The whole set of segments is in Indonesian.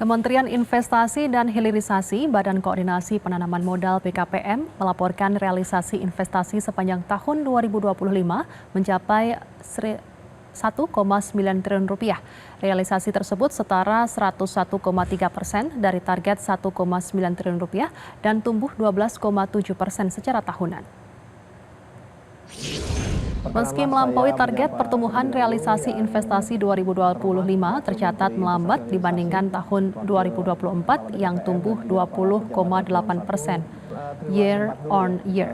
Kementerian Investasi dan Hilirisasi Badan Koordinasi Penanaman Modal BKPM melaporkan realisasi investasi sepanjang tahun 2025 mencapai 1,9 triliun rupiah. Realisasi tersebut setara 101,3% dari target 1,9 triliun rupiah dan tumbuh 12,7% secara tahunan. Meski melampaui target, pertumbuhan realisasi investasi 2025 tercatat melambat dibandingkan tahun 2024 yang tumbuh 20,8% year on year.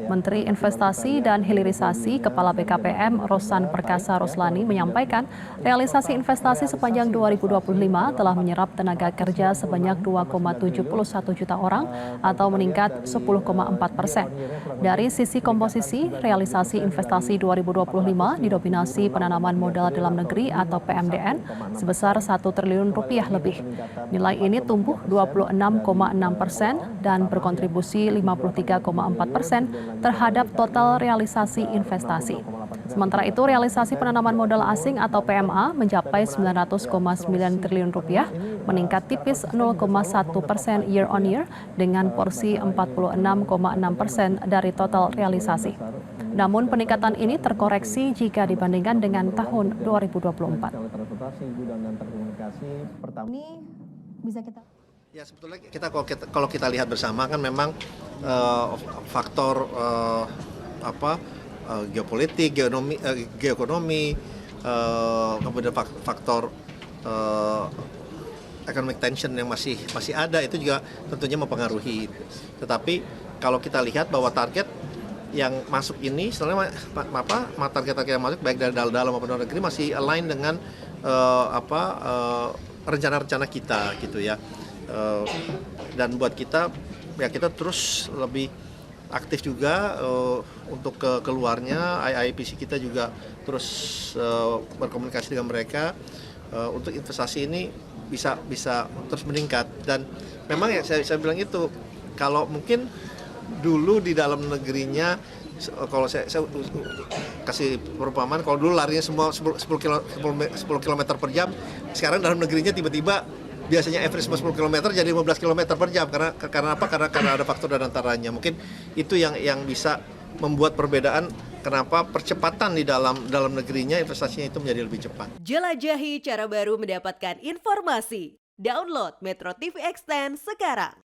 Menteri Investasi dan Hilirisasi Kepala BKPM Rosan Perkasa Roslani menyampaikan realisasi investasi sepanjang 2025 telah menyerap tenaga kerja sebanyak 2,71 juta orang atau meningkat 10,4%. Dari sisi komposisi, realisasi investasi 2025 didominasi penanaman modal dalam negeri atau PMDN sebesar 1 triliun rupiah lebih. Nilai ini tumbuh 26,6% dan berkontribusi 53,4% terhadap total realisasi investasi. Sementara itu, realisasi penanaman modal asing atau PMA mencapai 900,9 triliun rupiah, meningkat tipis 0,1% year on year dengan porsi 46,6% dari total realisasi. Namun peningkatan ini terkoreksi jika dibandingkan dengan tahun 2024. Ini bisa kita Ya, sebetulnya kalau kita lihat bersama kan memang faktor geopolitik, geoekonomi, kemudian faktor economic tension yang masih ada itu juga tentunya mempengaruhi. Tetapi kalau kita lihat bahwa target yang masuk ini sebenarnya target-target yang masuk baik dari dalam maupun luar negeri masih align dengan rencana-rencana kita gitu ya. Dan buat kita ya kita terus lebih aktif juga untuk keluarnya. IIPC kita juga terus berkomunikasi dengan mereka untuk investasi ini bisa terus meningkat. Dan memang ya saya bilang itu kalau mungkin dulu di dalam negerinya, kalau saya kasih perumpamaan, kalau dulu larinya semua 10 km per jam, sekarang dalam negerinya tiba-tiba biasanya average 10 km jadi 15 km per jam karena apa? Karena ada faktor dan antaranya. Mungkin itu yang bisa membuat perbedaan kenapa percepatan di dalam negerinya investasinya itu menjadi lebih cepat. Jelajahi cara baru mendapatkan informasi. Download Metro TV Extend sekarang.